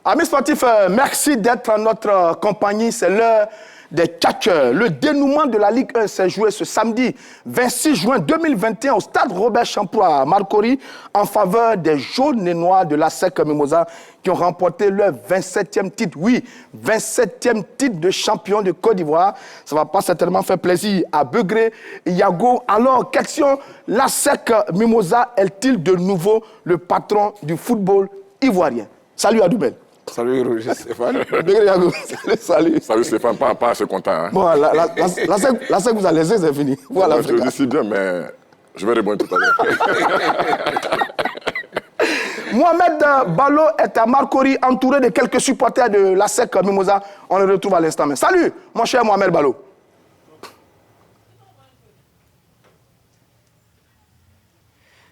Amis sportifs, merci d'être en notre compagnie. C'est l'heure des catcheurs. Le dénouement de la Ligue 1 s'est joué ce samedi 26 juin 2021 au stade Robert Champrou à Marcory en faveur des jaunes et noirs de la SEC Mimosa qui ont remporté leur 27e titre. Oui, 27e titre de champion de Côte d'Ivoire. Ça ne va pas certainement faire plaisir à Begré Yago. Alors, question, la SEC Mimosa est-il de nouveau le patron du football ivoirien? Salut Adoubel. Salut Roger Stéphane. Salut. Salut Stéphane, pas assez content. Hein. Bon, la SEC vous a laissé, c'est fini. Voilà, je le dis bien, mais je vais répondre tout à l'heure. Mohamed Balo est à Marcory, entouré de quelques supporters de la SEC Mimosa. On le retrouve à l'instant. Salut, mon cher Mohamed Balo.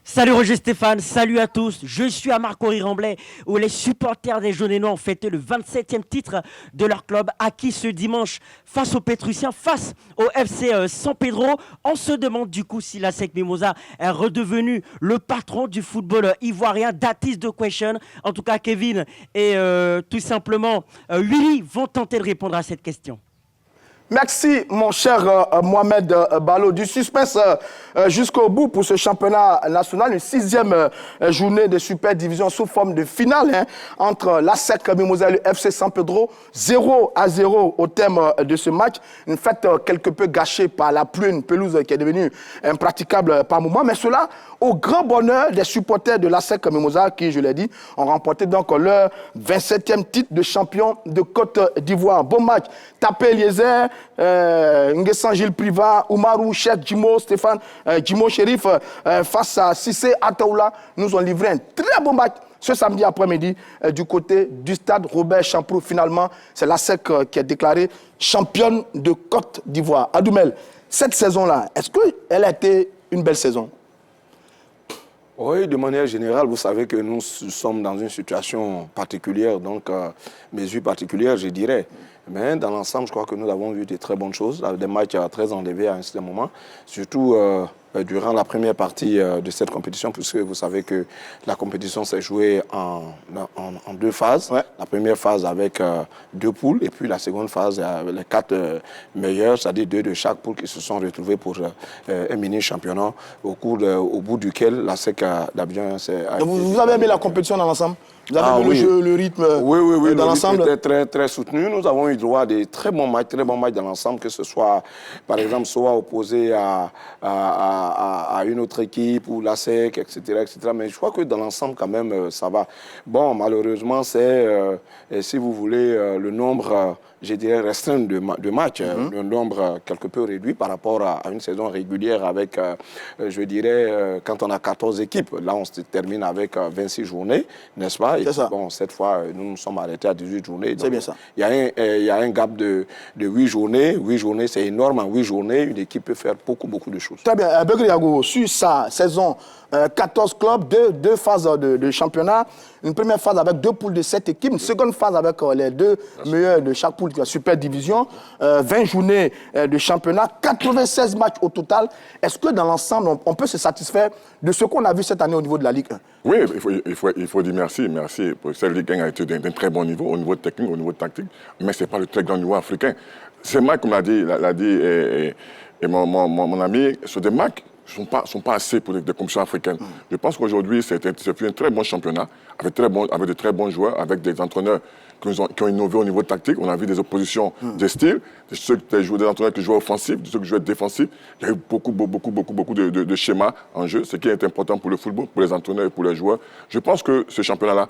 Salut Roger Stéphane, salut à tous. Je suis à Marcory-Remblai où les supporters des Jaunes et Noirs ont fêté le 27e titre de leur club acquis ce dimanche face aux Pétrussiens, face au FC San Pedro. On se demande du coup si la SEC Mimosa est redevenu le patron du football ivoirien. That is the question. En tout cas, Kevin et tout simplement Willy vont tenter de répondre à cette question. Merci, mon cher Mohamed Balo. Du suspense jusqu'au bout pour ce championnat national. Une 6e journée de super division sous forme de finale entre la SEC Mimosa et le FC San Pedro. 0-0 au terme de ce match. Une fête quelque peu gâchée par la pluie, une pelouse qui est devenue impraticable par moments. Mais cela au grand bonheur des supporters de la SEC Mimosa qui, je l'ai dit, ont remporté donc leur 27e titre de champion de Côte d'Ivoire. Bon match. Tapé Eliezer, Nguessan Gilles Privat, Oumarou, Cheikh Jimo, Stéphane Jimo Chérif face à Sissé Ataoula nous ont livré un très bon match ce samedi après-midi du côté du stade Robert Champrou. Finalement, c'est la SEC qui est déclarée championne de Côte d'Ivoire. Adoumel, cette saison-là, est-ce qu'elle a été une belle saison? Oui, de manière générale, vous savez que nous sommes dans une situation particulière, donc mesure particulière, je dirais. Mais dans l'ensemble, je crois que nous avons vu de très bonnes choses, des matchs très enlevés à un certain moment, surtout durant la première partie de cette compétition, puisque vous savez que la compétition s'est jouée en 2 phases. Ouais. La première phase avec 2 poules, et puis la seconde phase, les 4 meilleurs, c'est-à-dire 2 de chaque poule qui se sont retrouvés pour un mini-championnat, au bout duquel la SEC d'Abidjan s'est... Vous avez aimé la compétition dans l'ensemble? Vous avez vu le jeu, le rythme dans l'ensemble? Oui, était très soutenu. Nous avons eu droit à des très bons matchs dans l'ensemble, que ce soit, par exemple, soit opposé à une autre équipe, ou la SEC, etc., etc. Mais je crois que dans l'ensemble, quand même, ça va. Bon, malheureusement, c'est, si vous voulez, le nombre, je dirais, restreint de matchs, un nombre quelque peu réduit par rapport à une saison régulière avec, je dirais, quand on a 14 équipes. Là, on se termine avec 26 journées, n'est-ce pas? Et bon, cette fois, nous nous sommes arrêtés à 18 journées. C'est bien ça. Il y a un gap de 8 journées. 8 journées, c'est énorme. En 8 journées, une équipe peut faire beaucoup de choses. Très bien. Begré Yago, sur sa saison, 14 clubs, 2 phases de championnat. Une première phase avec 2 poules de 7 équipes. Une seconde phase avec les 2 meilleurs de chaque poule de la super division. 20 journées de championnat. 96 matchs au total. Est-ce que dans l'ensemble, on peut se satisfaire de ce qu'on a vu cette année au niveau de la Ligue 1? Oui, il faut dire merci. Merci. Cette Ligue 1 a été d'un très bon niveau, au niveau technique, au niveau tactique. Mais ce n'est pas le très grand niveau africain. Ces matchs, comme l'a dit et mon ami, sur des matchs ne sont pas assez pour des compétitions africaines. Je pense qu'aujourd'hui, c'est un très bon championnat, avec de très bons joueurs, avec des entraîneurs qui ont innové au niveau tactique. On a vu des oppositions de style, des entraîneurs qui jouent offensif, ceux qui jouent défensif. Il y a eu beaucoup de schémas en jeu, ce qui est important pour le football, pour les entraîneurs et pour les joueurs. Je pense que ce championnat-là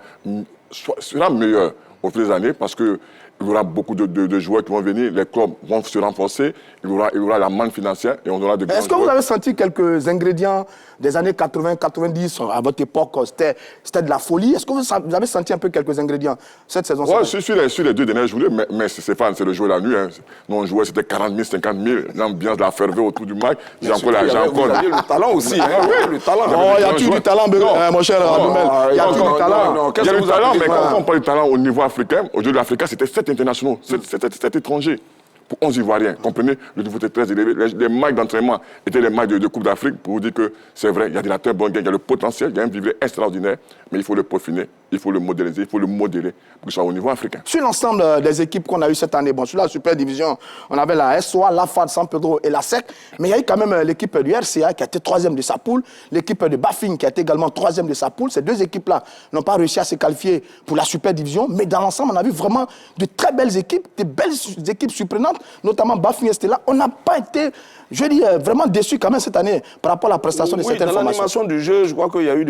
sera meilleur au fil des années parce que il y aura beaucoup de joueurs qui vont venir, les clubs vont se renforcer, il y aura la manne financière et on aura des grands joueurs. Est-ce que vous avez senti quelques ingrédients des années 80-90, à votre époque, c'était de la folie? Est-ce que vous avez senti un peu quelques ingrédients cette saison? Oui, sur les 2 dernières journées, mais Stéphane, c'est le jour et la nuit. Hein. Nous, on jouait, c'était 40 000, 50 000, l'ambiance de la ferveur autour du match. J'ai encore le talent aussi. Hein. Oui, le talent. Non, il y a toujours du talent, mon cher Adoumel. Il y a toujours du talent. Il y a du talent, mais quand on parle de talent au niveau africain, aujourd'hui, l'Afrique, c'était 7 internationaux, 7 étrangers. Pour 11 Ivoiriens, comprenez, le niveau était très élevé. Les matchs d'entraînement étaient les matchs de Coupe d'Afrique pour vous dire que c'est vrai, il y a de la très bonne game, il y a le potentiel, il y a un vivier extraordinaire, mais il faut le peaufiner, il faut le modéliser, il faut le modérer pour qu'il soit au niveau africain. Sur l'ensemble des équipes qu'on a eues cette année, bon, sur la Super Division, on avait la SOA, la FAD, San Pedro et la SEC, mais il y a eu quand même l'équipe du RCA qui a été 3e de sa poule, l'équipe de Bafing qui a été également 3e de sa poule. Ces deux équipes-là n'ont pas réussi à se qualifier pour la Super Division, mais dans l'ensemble, on a vu vraiment de très belles équipes, de belles équipes surprenantes, notamment Bafing et Stella. On n'a pas été, je dis, vraiment déçus quand même cette année par rapport à la prestation de certaines dans formations. l'animation du jeu, je crois qu'il y a eu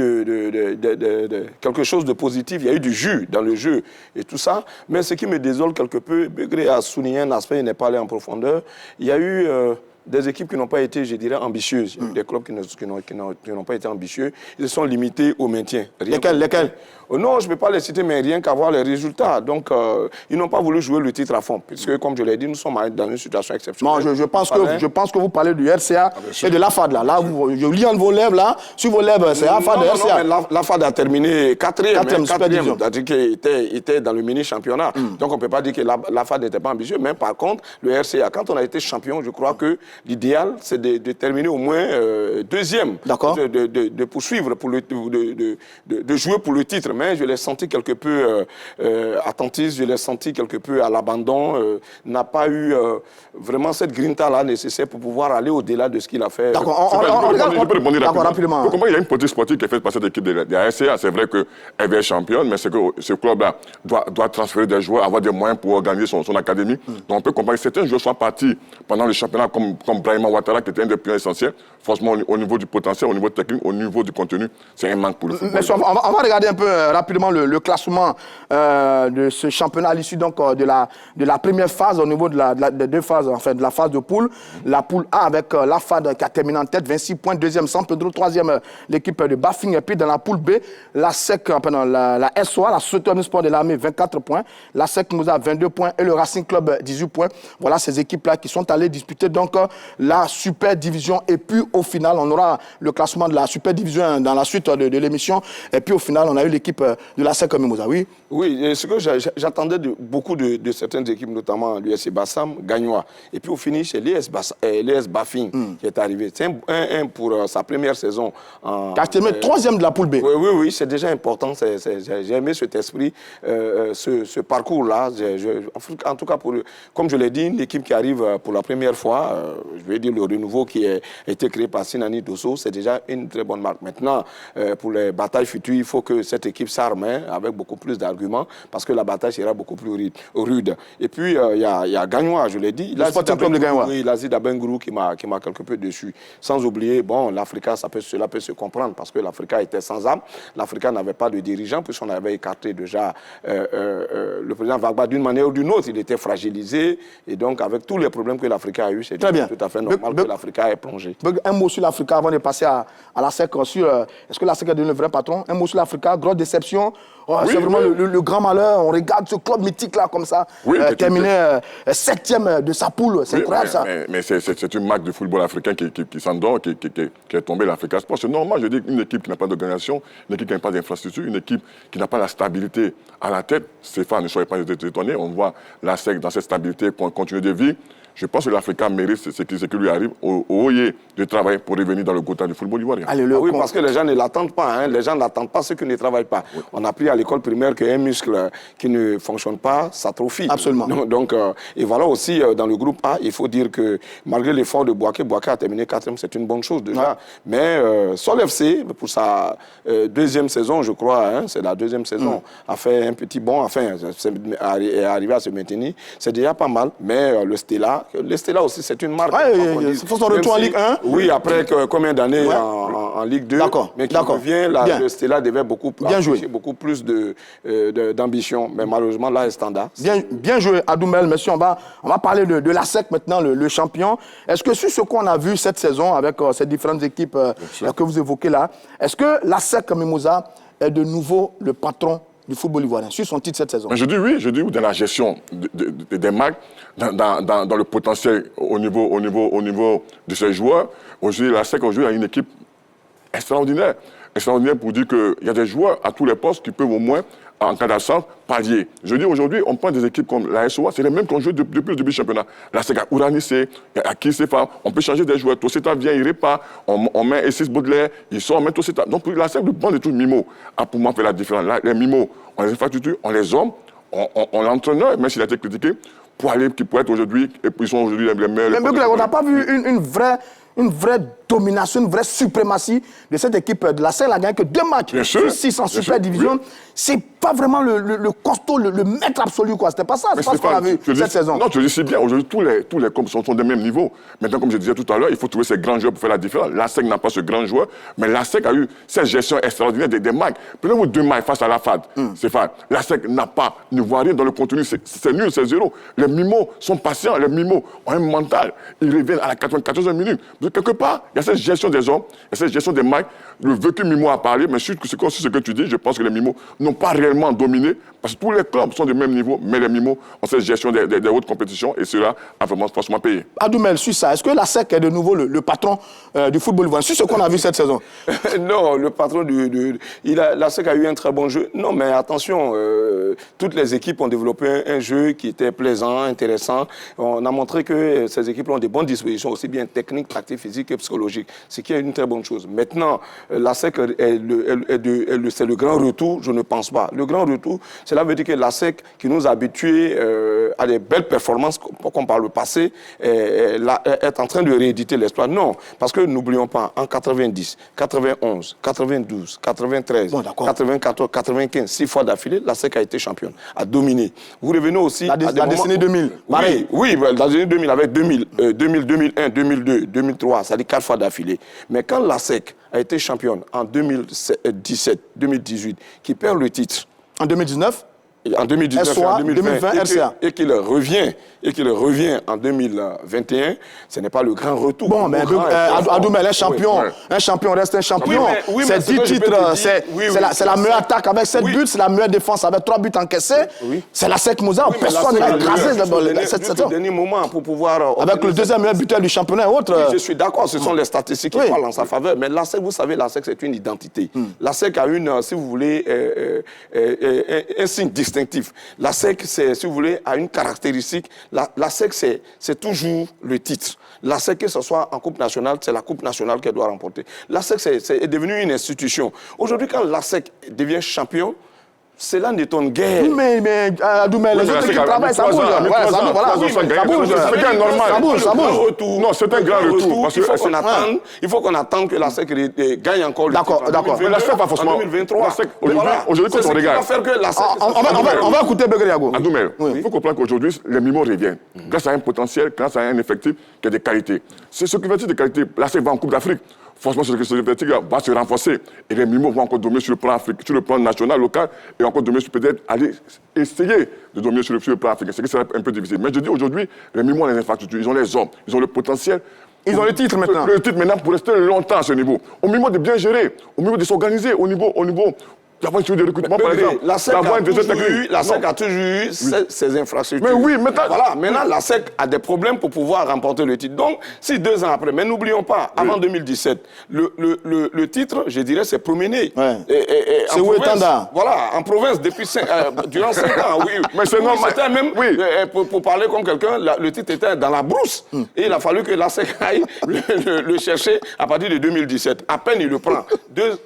quelque chose de positif, il y a eu du jus dans le jeu et tout ça. Mais ce qui me désole quelque peu, Begré a souligné un aspect, il n'est pas allé en profondeur. Il y a eu des équipes qui n'ont pas été, je dirais, ambitieuses. Il y a eu des clubs qui n'ont pas été ambitieux. Ils se sont limités au maintien. Lesquels Non, je ne peux pas les citer, mais rien qu'à voir les résultats. Donc, ils n'ont pas voulu jouer le titre à fond. Puisque, comme je l'ai dit, nous sommes dans une situation exceptionnelle. Non, je pense que vous parlez du RCA et de la FAD. Là, je lis en vos lèvres, là, sur vos lèvres, c'est la FAD et RCA. Non, mais la FAD a terminé 4e. Super Division. C'est-à-dire qu'il était dans le mini-championnat. Donc, on ne peut pas dire que la FAD n'était pas ambitieux. Mais par contre, le RCA, quand on a été champion, je crois que l'idéal, c'est de terminer au moins 2e. D'accord. De poursuivre, de jouer pour le titre. Mais je l'ai senti quelque peu attentiste, je l'ai senti quelque peu à l'abandon. N'a pas eu vraiment cette grinta-là nécessaire pour pouvoir aller au-delà de ce qu'il a fait. D'accord, Je peux répondre rapidement. Comment il y a une politique sportive qui est faite par cette équipe de la RCA. C'est vrai qu'elle est championne, mais c'est que ce club-là doit transférer des joueurs, avoir des moyens pour organiser son académie. Donc on peut comprendre que certains joueurs sont partis pendant le championnat, comme Brahima Ouattara, qui était un des plus essentiels. Franchement, au niveau du potentiel, au niveau technique, au niveau du contenu, c'est un manque pour le football. On va regarder un peu rapidement le classement de ce championnat à l'issue donc de la première phase au niveau de deux phases, en fait, de la phase de poule. La poule A avec la FAD qui a terminé en tête, 26 points, deuxième San Pedro, troisième l'équipe de Bafing, et puis dans la poule B, la SEC, la SOA, la Southern Sport de l'Armée, 24 points, la SEC Moussa, 22 points, et le Racing Club, 18 points. Voilà ces équipes-là qui sont allées disputer donc la Super Division, et puis au final, on aura le classement de la Super Division dans la suite de l'émission, et puis au final, on a eu l'équipe de la SEC Mimouza, oui. Oui, ce que j'attendais de beaucoup de certaines équipes, notamment l'USC Bassam, Gagnois. Et puis au finish, c'est l'US Bafing qui est arrivé. C'est un pour sa première saison. Qui a terminé troisième de la poule B. Oui, c'est déjà important. J'ai aimé cet esprit, ce parcours-là. En tout cas, comme je l'ai dit, une équipe qui arrive pour la première fois, je vais dire le renouveau qui a été créé par Sinani Dosso, c'est déjà une très bonne marque. Maintenant, pour les batailles futures, il faut que cette équipe s'arme avec beaucoup plus d'arguments parce que la bataille sera beaucoup plus rude. Et puis, il y a Gagnois, je l'ai dit. L'Asie d'Abengourou qui m'a quelque peu déçu. Sans oublier, bon, l'Africa, cela peut se comprendre parce que l'Africa était sans âme. L'Africa n'avait pas de dirigeant puisqu'on avait écarté déjà le président Vagba d'une manière ou d'une autre. Il était fragilisé et donc avec tous les problèmes que l'Africa a eu, c'est tout à fait normal que l'Africa ait plongé. Un mot sur l'Africa avant de passer à la SEC. Est-ce que la SEC est devenu le vrai patron? Un mot sur l'Africa, grosse déception. C'est vraiment le grand malheur. On regarde ce club mythique là comme ça, terminé 7e de sa poule. C'est incroyable ça. Mais c'est une marque du football africain qui s'endort, qui est tombée l'Africa Sport. C'est normal, je dis, une équipe qui n'a pas d'organisation, une équipe qui n'a pas d'infrastructure, une équipe qui n'a pas la stabilité à la tête. Stéphane, ne soyez pas étonnés. On voit la SEC dans cette stabilité continue de vie. Je pense que l'Africa mérite ce qui lui arrive au Oye de travailler pour revenir dans le quota du football ivoirien. Oui, parce que les gens ne l'attendent pas. Hein. Les gens n'attendent pas ceux qui ne travaillent pas. Oui. On a appris à l'école primaire qu'un muscle qui ne fonctionne pas s'atrophie. Absolument. Donc, et voilà aussi, dans le groupe A, il faut dire que malgré l'effort de Boaké a terminé 4e, c'est une bonne chose déjà. Ouais. Mais Sol FC, pour sa deuxième saison, je crois, hein, c'est la deuxième saison, a fait un petit bond, enfin, est arrivé à se maintenir. C'est déjà pas mal, mais le Stella aussi, c'est une marque. Il faut son retour en Ligue 1. Oui, après combien d'années en Ligue 2. Mais qui revient, là, le Stella devait beaucoup plus d'ambition. Mais malheureusement, là, est standard. Bien joué, Adoumel. Merci. On va parler de la SEC maintenant, le champion. Est-ce que sur ce qu'on a vu cette saison avec ces différentes équipes que vous évoquez là, est-ce que la SEC Mimouza est de nouveau le patron du football ivoirien, sur son titre cette saison? Je dis oui, dans la gestion des marques, dans le potentiel au niveau de ces joueurs. Aujourd'hui, la SEC a une équipe extraordinaire. Extraordinaire pour dire qu'il y a des joueurs à tous les postes qui peuvent au moins, en cas d'absence, pallier. Je dis aujourd'hui, on prend des équipes comme la SOA, c'est les mêmes qu'on joue depuis le début du championnat. Là, c'est à Ouranissé, à Kisefa, on peut changer des joueurs. Tosseta vient, il répare, on met Essis Baudelaire, il sort, on met Tosseta. Donc, la SEC, le banc de tous les Mimo a pour moi fait la différence. Là, les Mimo, on les infrastructures, on les hommes, on l'entraîneur, même s'il a été critiqué, pour être aujourd'hui, et puis ils sont aujourd'hui les meilleurs. Mais on n'a pas vu une vraie domination, une vraie suprématie de cette équipe de la SEC. Elle a gagné que 2 matchs sur 6 en Super Division. C'est pas vraiment le costaud, le maître absolu, quoi. C'était pas ça, c'est pas ce qu'on a vu cette saison. Non, tu le dis si bien. Aujourd'hui, tous les clubs sont des mêmes niveaux. Maintenant, comme je disais tout à l'heure, il faut trouver ces grands joueurs pour faire la différence. La SEC n'a pas ce grand joueur, mais la SEC a eu cette gestion extraordinaire des matchs. Prenez-vous 2 matchs face à la FAD. C'est FAD. La SEC ne voit rien dans le contenu. C'est nul, c'est 0. Les Mimos sont patients. Les Mimos ont un mental. Ils reviennent à la 94e minute. Donc, quelque part, il y a cette gestion des hommes, il y a cette gestion des matchs. Le vécu Mimo a parlé, mais sur ce que tu dis, je pense que les Mimos n'ont pas réellement dominé, parce que tous les clubs sont du même niveau, mais les Mimos ont cette gestion des hautes compétitions, et cela a vraiment franchement payé. Adoumel, sur ça, est-ce que la SEC est de nouveau le patron du football ivoirien, sur ce qu'on a vu cette saison? Non, le patron la SEC a eu un très bon jeu. Non, mais attention, toutes les équipes ont développé un jeu qui était plaisant, intéressant. On a montré que ces équipes ont des bonnes dispositions, aussi bien techniques, tactiques, physiques et psychologiques, ce qui est une très bonne chose. Maintenant, la SEC, c'est le grand retour, je ne pense pas. Le grand retour, cela veut dire que la SEC, qui nous a habitués à des belles performances comme par le passé, est en train de rééditer l'espoir. Non, parce que n'oublions pas, en 90, 91, 92, 93, 94, 95, 6 fois d'affilée, la SEC a été championne, a dominé. Vous revenez aussi la décennie 2000. Oui, la décennie 2000 avec 2000, 2001, 2002, 2003, ça dit 4 fois d'affilée. Mais quand la SEC a été championne en 2017, 2018, qui perd le titre. En 2019 en 2019 SOA, et en 2020, RCA. et qu'il revient en 2021, ce n'est pas le grand retour. Bon, mais Adoumel est champion. Oui, un champion reste un champion. Oui, c'est 10 titres, c'est la meilleure attaque avec 7 buts, c'est la meilleure défense avec 3 buts encaissés. C'est la SEC Moussa, personne n'a écrasé cette saison. Au dernier moment pour pouvoir... Avec le deuxième meilleur buteur du championnat et autres. Oui, je suis d'accord, ce sont les statistiques qui parlent en sa faveur. Mais la SEC, vous savez, la SEC, c'est une identité. La SEC a une, si vous voulez, un signe distinctif. La SEC, si vous voulez, a une caractéristique. La SEC, c'est toujours le titre. La SEC, que ce soit en Coupe nationale, c'est la Coupe nationale qu'elle doit remporter. La SEC, c'est devenu une institution. Aujourd'hui, quand la SEC devient champion, cela n'étonne guère. Mais Adoumel, les autres qui travaillent, ça bouge. Ça bouge. Non, c'est un grand retour. Il faut qu'on attende que la SEC gagne encore le titre. D'accord. Mais la SEC, pas forcément. En 2023. Aujourd'hui, quand on regarde. On va écouter Begriago. Adoumel, il faut comprendre qu'aujourd'hui, les Mimos reviennent. Grâce à un potentiel, grâce à un effectif qui a des qualités. C'est ce qui veut dire des qualités. La SEC va en Coupe d'Afrique. Franchement, ce effectif va se renforcer. Et les Mimos vont encore dominer sur le plan national, local, et encore dominer, peut-être aller essayer de dominer sur le plan africain. C'est que c'est un peu difficile. Mais je dis aujourd'hui, les Mimos ont les infrastructures, ils ont les hommes, ils ont le potentiel. Ils ont le titre maintenant. Le titre maintenant pour rester longtemps à ce niveau. Au niveau de bien gérer, au niveau de s'organiser, au niveau d'avoir une suite de recrutement, par exemple. La SEC a toujours eu ses infrastructures. Mais oui, maintenant... Voilà, maintenant, la SEC a des problèmes pour pouvoir remporter le titre. Donc, si 2 ans après, mais n'oublions pas, avant 2017, le titre, je dirais, s'est promené. C'est où Tanda? Voilà, en province, durant 5 ans, oui. Mais c'est normal. C'était même, pour parler comme quelqu'un, le titre était dans la brousse. Et il a fallu que la SEC aille le chercher à partir de 2017. À peine il le prend.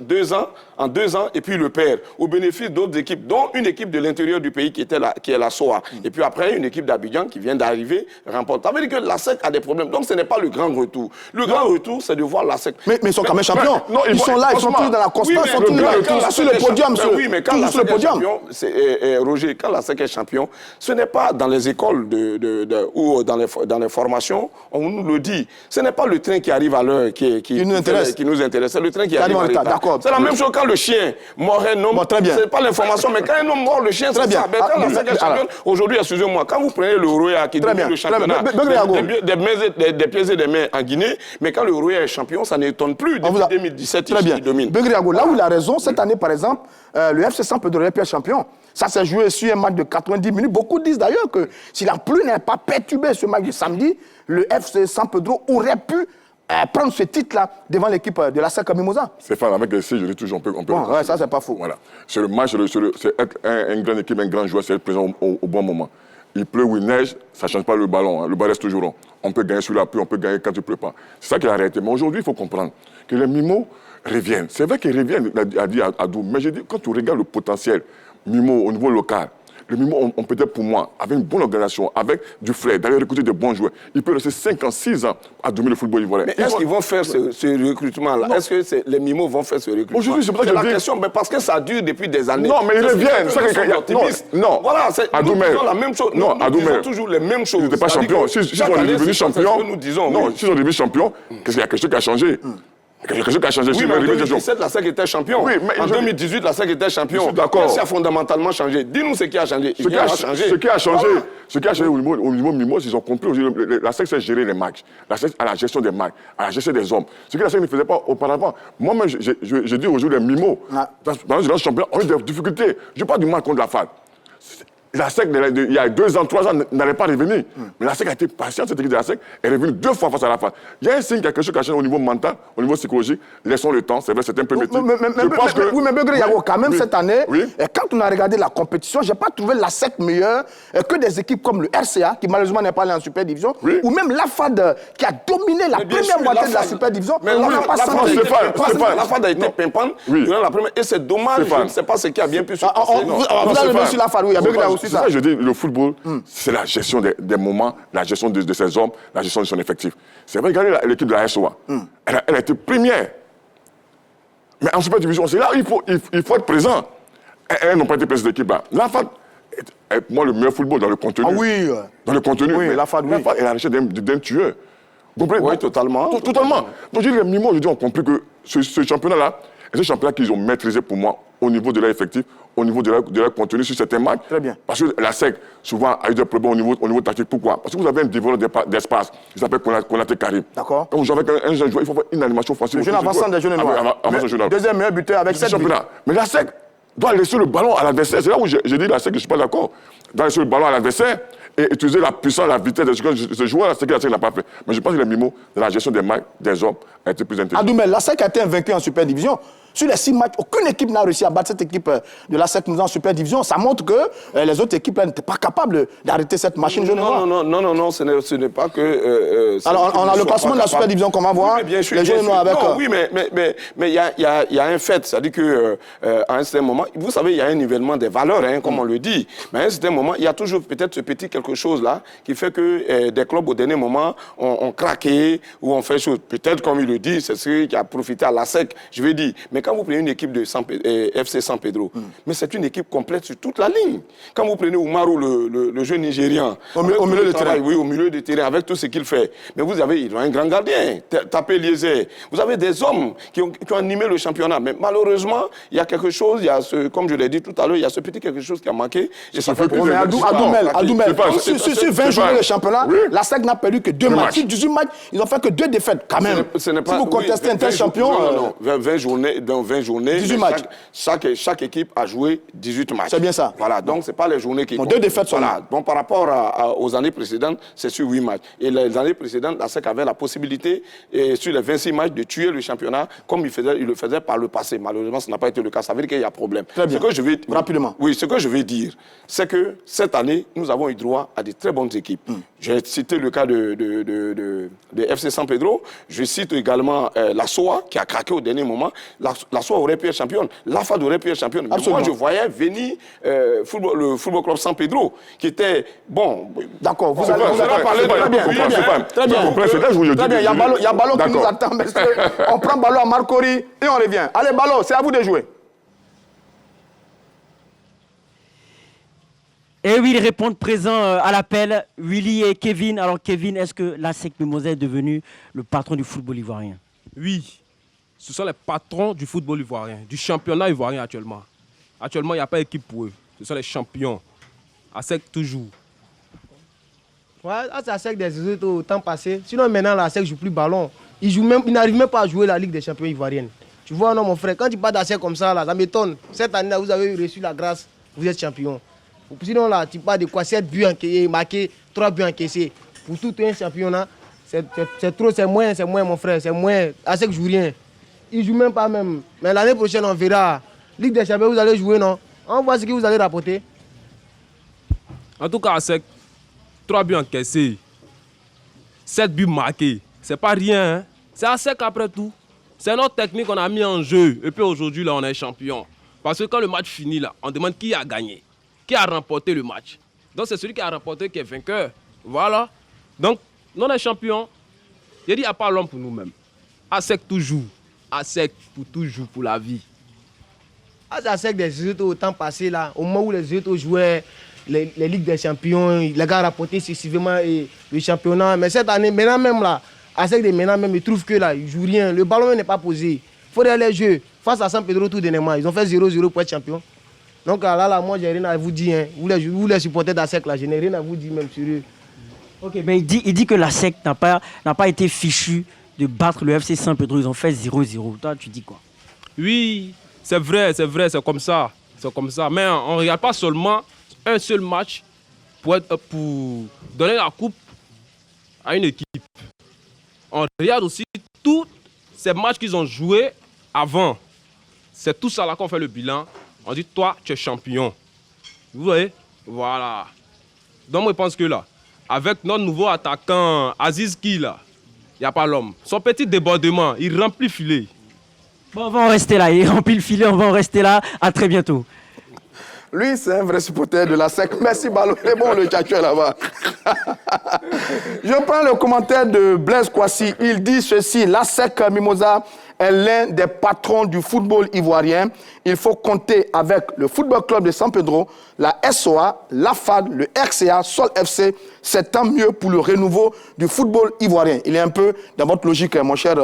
2 ans, en 2 ans, et puis il le perd au bénéfice d'autres équipes, dont une équipe de l'intérieur du pays qui est la SOA. Et puis après, une équipe d'Abidjan qui vient d'arriver, remporte. Ça veut dire que la SEC a des problèmes. Donc ce n'est pas le grand retour. Le grand retour, c'est de voir la SEC. Mais ils sont quand même champions. Ils sont là, ils sont tous dans la constance, ils sont tous sur le podium. Oui, mais quand la SEC est champion, Roger, quand la SEC est champion, ce n'est pas dans les écoles ou dans les formations, on nous le dit. Ce n'est pas le train qui arrive à l'heure qui nous intéresse. C'est le train qui arrive à l'heure. C'est la même chose quand le chien mord un homme. C'est pas l'information, mais quand un homme mord le chien, c'est ça. Mais quand la SEC est championne, aujourd'hui, excusez-moi, quand vous prenez le Roya qui domine le championnat, des pieds et des mains en Guinée, mais quand le Roya est champion, ça n'étonne plus. Depuis 2017, il domine. Begriago, là où il a raison, cette année, par exemple, le FC San Pedro est champion. Ça s'est joué sur un match de 90 minutes. Beaucoup disent d'ailleurs que si la pluie n'est pas perturbée ce match de samedi, le FC San Pedro aurait pu prendre ce titre-là devant l'équipe de la SEC Mimosa. Stéphane, avec les je dis toujours, on peut Bon, ouais, ça, c'est pas faux. Voilà. C'est le match, c'est être une grande équipe, un grand joueur, c'est être présent au bon moment. Il pleut ou il neige, ça ne change pas le ballon. Hein. Le ballon reste toujours rond. On peut gagner sous la pluie, on peut gagner quand il ne pleut pas. C'est ça qui est la réalité. Mais aujourd'hui, il faut comprendre que les Mimos reviennent. C'est vrai qu'ils reviennent, a dit Adou. Mais je dis, quand tu regardes le potentiel Mimo au niveau local, le Mimo, on peut être pour moi, avec une bonne organisation, avec du flair, d'aller recruter de bons joueurs, il peut rester 5 ans, 6 ans à dominer le football ivoirien. Mais est-ce qu'ils vont faire ce recrutement-là? Est-ce que les Mimos vont faire ce recrutement? Aujourd'hui, c'est pour ça que la je dis... question, mais parce que ça dure depuis des années. Non, mais ils reviennent. Non, voilà, c'est la même chose. Non, nous disons toujours les mêmes choses. Ils n'étaient pas champions. S'ils sont devenus champions, non, s'ils sont devenus champions, qu'est-ce qu'il y a quelque chose qui a changé? Quelque chose qui a changé. Oui, mais en 2017, la SEC était champion. Oui, mais en 2018, la SEC était champion. Je suis d'accord. Qu'est-ce qui a fondamentalement changé? Dis-nous ce qui a changé. Ce qui a changé au niveau Mimos, ils ont compris aujourd'hui. La SEC sait gérer les matchs. La SEC a la gestion des matchs, a la gestion des hommes. Ce que la SEC ne faisait pas auparavant. Moi-même, je dis aujourd'hui, les Mimos, dans le championnat, ont eu des difficultés. Je parle du match contre la FAD. La SEC, il y a 2 ans, 3 ans, n'allait pas revenir. Mais la SEC a été patiente, cette équipe de la SEC est revenue 2 fois face à la FAD. Il y a un signe, quelque chose qui a changé au niveau mental, au niveau psychologique. Laissons le temps, c'est vrai, c'est un peu métier. Oui, mais Begré Yago, quand même, cette année, quand on a regardé la compétition, je n'ai pas trouvé la SEC meilleure que des équipes comme le RCA, qui malheureusement n'est pas allé en Super Division, ou même la FAD, qui a dominé la première moitié de la Super Division. Mais la FAD a été pimpante durant la première, et c'est dommage, je ne sais pas ce qui a bien pu se passer. Vous avez vu sur la FAD, oui, il y a Begré aussi ça. Je dis, le football, c'est la gestion des moments, la gestion de ses hommes, la gestion de son effectif. C'est vrai, regardez l'équipe de la SOA. Elle a été première. Mais en Super Division, c'est là où il faut être présent. Elles n'ont pas été présentes, cette équipe-là. La FAD est pour moi le meilleur football dans le contenu. Ah oui. Dans le contenu. Oui, la FAD, oui. La FAD est à la recherche d'un tueur. Oui, totalement. Totalement. Donc, je dis, les Mimos, je dis, ont compris que ce championnat-là, c'est un championnat qu'ils ont maîtrisé pour moi au niveau de leur effectif, au niveau de leur contenu sur certains matchs. Très bien. Parce que la SEC, souvent, a eu des problèmes au niveau tactique. Pourquoi? Parce que vous avez un développeur d'espace qui s'appelle Konaté Karim. D'accord. Quand vous jouez avec un jeune joueur, il faut faire une animation facile. Le jeune avançant des jeunes noirs. Deuxième meilleur buteur avec 7 buts. Mais la SEC doit laisser le ballon à l'adversaire. C'est là où j'ai dit la SEC, je ne suis pas d'accord. Doit laisser le ballon à l'adversaire et utiliser la puissance, la vitesse de ce joueur, c'est ce que la SEC n'a pas fait. Mais je pense que les Mimos, dans la gestion des matchs, des hommes, a été plus intelligent. Adoumel, la SEC a été invaincue en Super Division. Sur les 6 matchs, aucune équipe n'a réussi à battre cette équipe de la SEC en Super Division. Ça montre que les autres équipes n'étaient pas capables d'arrêter cette machine jaune et noire. Non, ce n'est pas que... Alors, on a le classement de la Super Division qu'on va voir. Oui, bien sûr, les jaunes et noirs avec... Non, oui, mais il y a un fait. C'est-à-dire qu'à un certain moment, vous savez, il y a un nivellement des valeurs, comme on le dit. Mais à un certain moment, il y a toujours peut-être ce petit quelque chose là qui fait que des clubs au dernier moment ont craqué ou ont fait chose. Peut-être, comme il le dit, c'est ce qui a profité à la SEC, je vais dire. Mais quand vous prenez une équipe de FC San Pedro, mais c'est une équipe complète sur toute la ligne. Quand vous prenez Oumarou, le jeune Nigérian, au milieu du terrain. Oui, au milieu du terrain, avec tout ce qu'il fait. Mais ils ont un grand gardien, Tapé Liézé. Vous avez des hommes qui ont animé le championnat. Mais malheureusement, il y a quelque chose, comme je l'ai dit tout à l'heure, il y a ce petit quelque chose qui a manqué. Et ça fait mais Adoumel, sur 20 journées de championnat, la SEC n'a perdu que 2 matchs. Sur 18 matchs, ils ont fait que 2 défaites, quand même. Si vous contestez un tel champion... Non, 20 journées, 18 matchs. Chaque équipe a joué 18 matchs. C'est bien ça. Voilà, donc ce n'est pas les journées qui comptent. 2 défaites seulement. Voilà. Bon, par rapport aux années précédentes, c'est sur 8 matchs. Et les années précédentes, la SEC avait la possibilité, sur les 26 matchs, de tuer le championnat comme il le faisait par le passé. Malheureusement, ça n'a pas été le cas. Ça veut dire qu'il y a problème. Très bien. Rapidement. Oui, ce que je vais dire, c'est que cette année, nous avons eu droit à de très bonnes équipes. J'ai cité le cas de FC San Pedro. Je cite également la SOA, qui a craqué au dernier moment. La SOA aurait pu être championne. La FAD aurait pu être championne. Moi, je voyais venir le Football Club San Pedro, qui était bon. D'accord, vous allez parler très bien. Très bien. Il y a Ballon qui nous attend. On prend Ballon à Marcory et on revient. Allez, Ballon, c'est à vous de jouer. Et oui, ils répondent présent à l'appel. Willy et Kevin. Alors, Kevin, est-ce que la SEC Mimosa est devenu le patron du football ivoirien? Oui, ce sont les patrons du football ivoirien, du championnat ivoirien actuellement. Actuellement, il n'y a pas d'équipe pour eux. Ce sont les champions. La SEC toujours. Ouais, c'est la SEC des résultats au temps passé. Sinon, maintenant, la SEC ne joue plus ballon. Ils n'arrivent même pas à jouer la Ligue des champions ivoirienne. Tu vois, non, mon frère, quand tu parles de la SEC comme ça, là, ça m'étonne. Cette année, là, vous avez reçu la grâce, vous êtes champion. Sinon, là, tu parles de quoi? 7 buts marqués, 3 buts encaissés. Pour tout un championnat, C'est trop, c'est moins mon frère, c'est moins. ASEC joue rien. Il joue même pas même. Mais l'année prochaine, on verra. Ligue des Champions, vous allez jouer, non? On voit ce que vous allez rapporter. En tout cas, ASEC, 3 buts encaissés, 7 buts marqués. C'est pas rien, hein? C'est ASEC après tout. C'est notre technique qu'on a mis en jeu. Et puis aujourd'hui, là, on est champion. Parce que quand le match finit, là, on demande qui a gagné, qui a remporté le match. Donc c'est celui qui a remporté qui est vainqueur. Voilà. Donc, nous, on est champion. Il dit, il n'y a pas l'homme pour nous-mêmes. ASEC toujours. ASEC pour toujours, pour la vie. C'est ASEC des résultats au temps passé, là, au moment où les résultats jouaient les Ligues des Champions, les gars rapportaient successivement le championnat. Mais cette année, maintenant même, là, ASEC de maintenant même, ils trouvent que là, ils ne jouent rien. Le ballon n'est pas posé. Il faut aller les jeux. Face à San Pedro tout dernièrement, ils ont fait 0-0 pour être champion. Donc là, moi, j'ai rien à vous dire. Hein. Vous les supporters d'ASEC, là, je n'ai rien à vous dire, même sur eux. Ok, mais il dit que la SEC n'a pas été fichu de battre le FC Saint-Pedro. Ils ont fait 0-0. Toi, tu dis quoi? Oui, c'est vrai, c'est comme ça. C'est comme ça. Mais on ne regarde pas seulement un seul match pour donner la coupe à une équipe. On regarde aussi tous ces matchs qu'ils ont joués avant. C'est tout ça là qu'on fait le bilan. On dit, toi, tu es champion. Vous voyez? Voilà. Donc, moi, je pense que là, avec notre nouveau attaquant Aziz Ki, là, il n'y a pas l'homme. Son petit débordement, il remplit le filet. Bon, on va en rester là. Il remplit le filet, on va en rester là. À très bientôt. Lui, c'est un vrai supporter de la SEC. Merci, Ballot. C'est bon, le tchatchoué là-bas. Je prends le commentaire de Blaise Kouassi. Il dit ceci, la SEC Mimosa est l'un des patrons du football ivoirien. Il faut compter avec le Football Club de San Pedro, la SOA, la FAD, le RCA, Sol FC. C'est tant mieux pour le renouveau du football ivoirien. Il est un peu dans votre logique, mon cher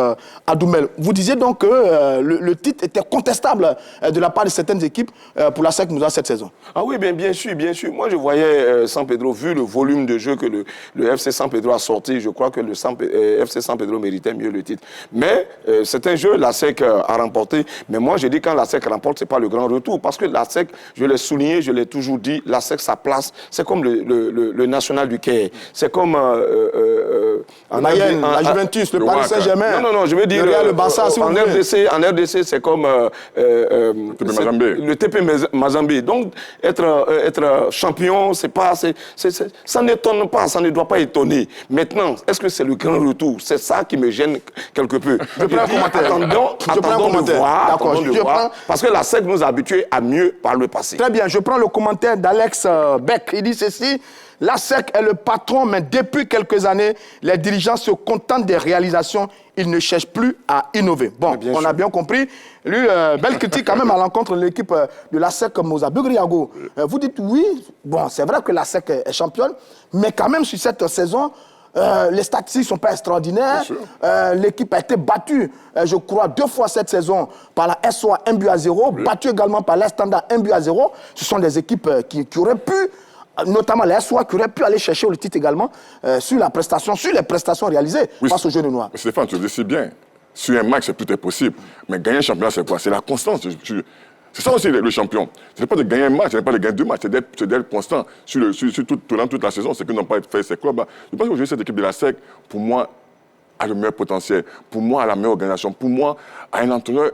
Adoumel. Vous disiez donc que le titre était contestable de la part de certaines équipes pour la SEC Mimosa cette saison. Ah oui, bien sûr, bien sûr. Moi, je voyais San Pedro, vu le volume de jeu que le FC San Pedro a sorti, je crois que le FC San Pedro méritait mieux le titre. Mais c'est un jeu, la SEC a remporté. Mais moi, je dis quand la SEC remporte, c'est pas le grand retour. Parce que la SEC, je l'ai souligné, je l'ai toujours dit, la SEC, sa place, c'est comme le national du Caire. C'est comme... Mayenne, la Juventus, le Paris Saint-Germain. Non, je veux dire... Le Barça, si en RDC, c'est comme... le TP Mazambi. Donc, être champion, c'est pas... ça n'étonne pas, ça ne doit pas étonner. Maintenant, est-ce que c'est le grand retour? C'est ça qui me gêne quelque peu. Je prends un commentaire. Attendons de voir. Parce que la SEC nous a habitués à mieux par le passé. Très bien, je prends le commentaire d'Alex Beck. Il dit ceci, la SEC est le patron, mais depuis quelques années, les dirigeants se contentent des réalisations. Ils ne cherchent plus à innover. Bon, on a bien compris. Lui, belle critique quand même à l'encontre de l'équipe de la SEC Mozambique. Griago, vous dites oui, bon, c'est vrai que la SEC est championne, mais quand même sur cette saison, les statistiques ne sont pas extraordinaires. L'équipe a été battue, je crois, 2 fois cette saison par la SOA 1-0, battue également par la Standard 1-0. Ce sont des équipes qui auraient pu, notamment la SOA, qui auraient pu aller chercher le titre également sur les prestations réalisées face aux Jeunes Noirs. Stéphane, tu le dis si bien. Sur un match, tout est possible. Mais gagner un championnat, c'est quoi? C'est la constance. C'est ça aussi le champion. Ce n'est pas de gagner un match, ce n'est pas de gagner 2 matchs, c'est d'être constant durant toute la saison. C'est que n'ont pas fait ces clubs. Je pense que cette équipe de la SEC, pour moi, a le meilleur potentiel. Pour moi, a la meilleure organisation. Pour moi, a un entraîneur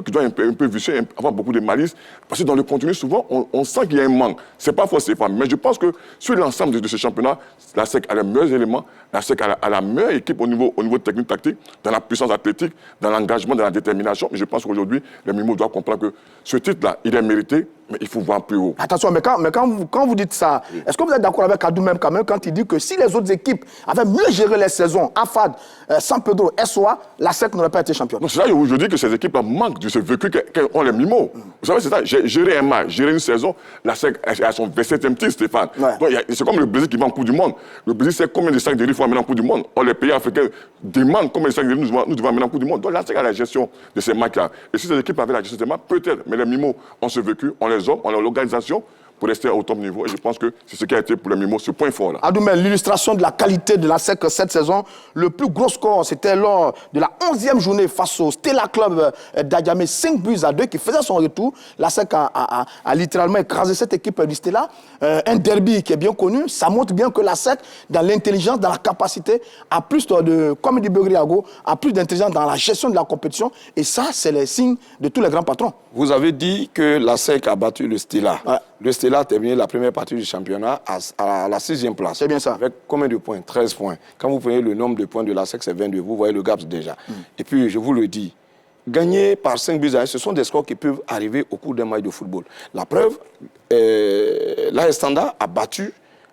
qui doit un peu vicieux, avoir beaucoup de malice. Parce que dans le contenu, souvent, on sent qu'il y a un manque. Ce n'est pas faux, Stéphane. Mais je pense que sur l'ensemble de ce championnat, la SEC a les meilleurs éléments. La SEC a la meilleure équipe au niveau technique, tactique, dans la puissance athlétique, dans l'engagement, dans la détermination. Mais je pense qu'aujourd'hui, les Mimos doivent comprendre que ce titre-là, il est mérité, mais il faut voir plus haut. Attention, mais quand vous dites ça, est-ce que vous êtes d'accord avec Adou même quand il dit que si les autres équipes avaient mieux géré les saisons, AFAD, San Pedro, SOA, la SEC n'aurait pas été championne? Non, c'est là où je dis que ces équipes manquent de ce vécu qu'ont les Mimos. Vous savez, c'est ça, gérer un match, gérer une saison, la SEC a son 27e titre, Stéphane. Ouais. C'est comme le Brésil qui va en Coupe du Monde. Le Brésil sait combien de sacs de riz il faut amener en Coupe du Monde. Or, les pays africains demandent combien de sacs de riz nous devons amener en Coupe du Monde. Donc la SEC a la gestion de ces matchs-là. Et si ces équipes avaient la gestion de ces matchs, peut-être, mais les Mimos ont ce vécu, ont les hommes, ont l'organisation pour rester au top niveau. Et je pense que c'est ce qui a été pour le Mimo ce point fort-là. Adoumel, l'illustration de la qualité de la SEC cette saison, le plus gros score, c'était lors de la 11e journée face au Stella Club d'Adjamé, 5-2 qui faisait son retour. La SEC a littéralement écrasé cette équipe du Stella. Un derby qui est bien connu. Ça montre bien que la SEC, dans l'intelligence, dans la capacité, a plus de, comme dit Begriago, a plus d'intelligence dans la gestion de la compétition. Et ça, c'est le signe de tous les grands patrons. Vous avez dit que la SEC a battu le Stella. Ouais. Le Stella a terminé la première partie du championnat à la 6e place. C'est bien ça. Avec combien de points? 13 points. Quand vous prenez le nombre de points de la SEC, c'est 22. Vous voyez le gap déjà. Et puis, je vous le dis, gagner par 5-1, ce sont des scores qui peuvent arriver au cours d'un match de football. La preuve, l'AS Standa a battu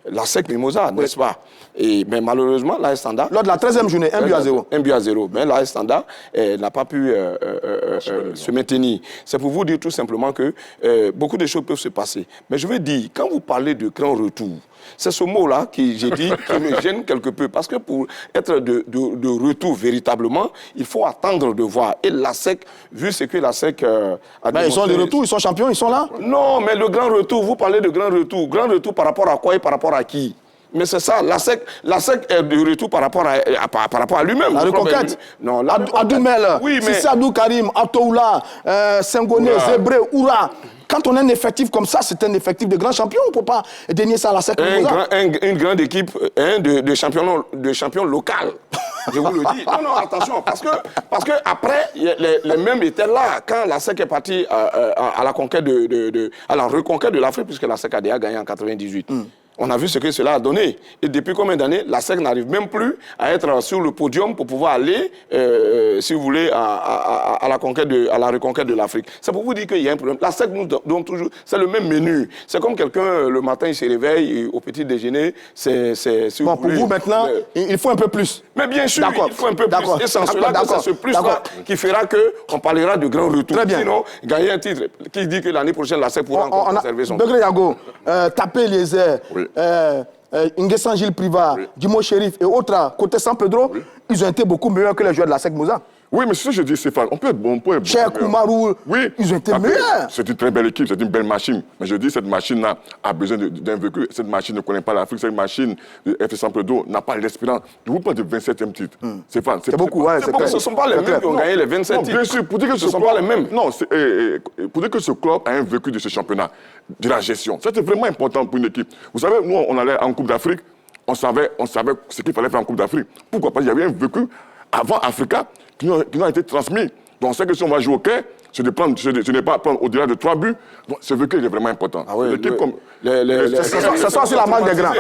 la SEC Mimosa, n'est-ce pas? Mais malheureusement, l'AS Standa... Lors de la 13e journée, 1-0. 1-0. Mais l'AS Standa n'a pas pu se maintenir. C'est pour vous dire tout simplement que beaucoup de choses peuvent se passer. Mais je veux dire, quand vous parlez de grand retour, c'est ce mot-là qui, j'ai dit, qui me gêne quelque peu. Parce que pour être de retour véritablement, il faut attendre de voir. Et la SEC, vu ce que la SEC a Ils sont de retour, ils sont champions, ils sont là. Non, mais le grand retour, vous parlez de grand retour. Grand retour par rapport à quoi et par rapport à qui? Mais c'est ça, la SEC est de retour par rapport à lui-même. La reconquête. Non, Adoumel, oui, mais... Sissadou Karim, Atoula, Sengoné, Zébré, Oura. Quand on a un effectif comme ça, c'est un effectif de grands champions. On ne peut pas dénier ça à la SEC. Une grande équipe de champions locaux. Je vous le dis. Non, attention. Parce que après, les mêmes étaient là quand la SEC est partie à la reconquête de l'Afrique, puisque la SEC a déjà gagné en 98. On a vu ce que cela a donné. Et depuis combien d'années, la SEC n'arrive même plus à être sur le podium pour pouvoir aller, si vous voulez, à la reconquête de l'Afrique. C'est pour vous dire qu'il y a un problème. La SEC nous donne toujours... C'est le même menu. C'est comme quelqu'un, le matin, il se réveille, et au petit déjeuner, c'est si bon, pour vous, maintenant, il faut un peu plus. Mais bien sûr, il faut un peu plus. Et c'est cela que c'est ce plus-là qui fera qu'on parlera de grand retour. Très bien. Sinon, gagner un titre, qui dit que l'année prochaine, la SEC pourra encore conserver son titre. Begriago, Tapé Eliezer, Nguessan Gilles Privat, Dimo Chérif et autres, côté San Pedro, ils ont été beaucoup meilleurs que les joueurs de la SEC Moussa. Oui, mais c'est ce que je dis, Stéphane. On peut être bon. Cheikh Koumarou, ils ont été meilleurs. C'est une très belle équipe, c'est une belle machine. Mais je dis, cette machine-là a besoin d'un vécu. Cette machine ne connaît pas l'Afrique. Cette machine, le FC San Pedro, n'a pas l'espérance. Je vous parle du 27e titre. Stéphane, c'est beaucoup, ouais. Ce ne sont pas les mêmes qui ont gagné les 27 titres. Bien sûr, pour dire que ce ne sont pas les mêmes. Non, pour dire que ce club a un vécu de ce championnat, de la gestion. Ça, c'est vraiment important pour une équipe. Vous savez, nous, on allait en Coupe d'Afrique, on savait ce qu'il fallait faire en Coupe d'Afrique. Pourquoi? Parce qu'il y avait un vécu avant Africa qui nous a été transmis. Donc on sait que si on va jouer au quai, ce n'est pas prendre au-delà de 3 buts. Donc ce vécu est vraiment important. Ah oui, ça sort sur la marque des grands.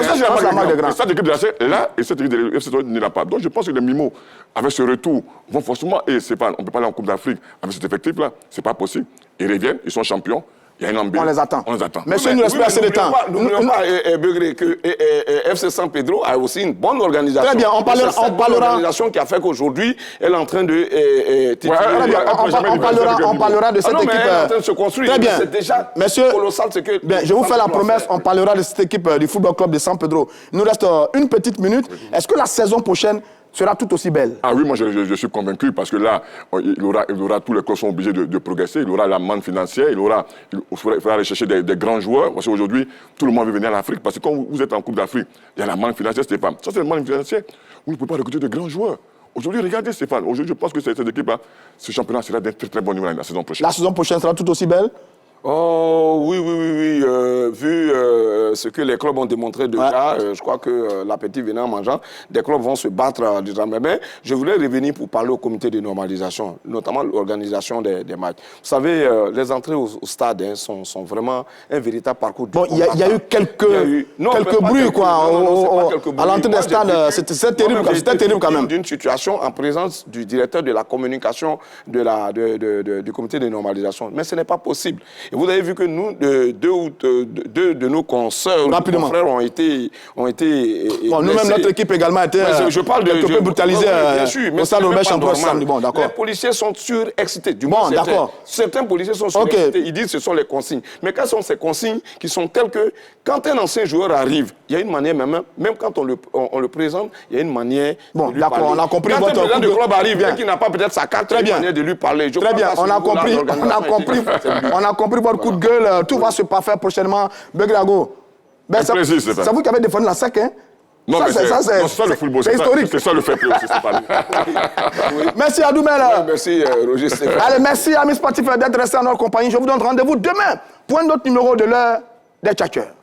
Cette équipe de la SEC est là et cette équipe de la SEC n'est là pas. Donc je pense que les Mimos, avec ce retour, vont forcément, et on ne peut pas aller en Coupe d'Afrique avec cet effectif-là, ce n'est pas possible. Ils reviennent, ils sont champions. Il y a une ambiance. On les attend. Mais si nous restons assez de temps. N'oublions pas, Begré, que FC San Pedro a aussi une bonne organisation. Très bien, on parlera. Une organisation qui a fait qu'aujourd'hui, elle est en train de... on parlera de cette équipe. Elle est en train de se construire. Très bien. C'est déjà colossal ce que... Bien, je vous fais la promesse, on parlera de cette équipe du Football Club de San Pedro. Il nous reste une petite minute. Est-ce que la saison prochaine sera tout aussi belle? Ah oui, moi je suis convaincu parce que là, il aura tous les clubs sont obligés de progresser, il aura la manne financière, il faudra aller chercher des grands joueurs parce qu'aujourd'hui, tout le monde veut venir en Afrique parce que quand vous êtes en Coupe d'Afrique, il y a la manne financière, Stéphane. Ça, c'est la manne financière. Vous ne pouvez pas recruter de grands joueurs. Aujourd'hui, regardez Stéphane, aujourd'hui, je pense que cette équipe-là, ce championnat sera d'un très très bon niveau la saison prochaine. La saison prochaine sera tout aussi belle? Oh oui. Vu ce que les clubs ont démontré déjà, je crois que l'appétit venant en mangeant, des clubs vont se battre déjà. Mais je voulais revenir pour parler au comité de normalisation, notamment l'organisation des matchs. Vous savez, les entrées au stade sont vraiment un véritable parcours. Bon, il y a eu quelques bruits quoi. À l'entrée des stades, c'était terrible quand même. D'une situation en présence du directeur de la communication du comité de normalisation. Mais ce n'est pas possible. Et vous avez vu que nous, deux de nos confrères ont été nous-mêmes, notre équipe également a été quelque peu brutalisée au stade Robert Champion samedi. Bon, d'accord. Les policiers sont surexcités. Du moins, certains policiers sont surexcités. Ils disent que ce sont les consignes. Mais quelles sont ces consignes qui sont telles que quand un ancien joueur arrive, il y a une manière, même quand on le présente, il y a une manière de lui parler. On a compris quand votre... un président de club arrive et qui n'a pas peut-être sa carte, il y a une manière de lui parler. Très bien, on a compris pris votre coup de gueule. Tout va se parfaire prochainement. Begrago. Ben, Un plaisir, Stéphane. c'est vous qui avez défendu la SEC, hein? Non, mais c'est ça le football. C'est historique. C'est ça le fait play aussi, Stéphane. Merci Adoumel. Merci, Roger Stéphane. Allez, merci amis sportifs d'être restés en notre compagnie. Je vous donne rendez-vous demain pour un autre numéro de l'heure des Tchatcheurs.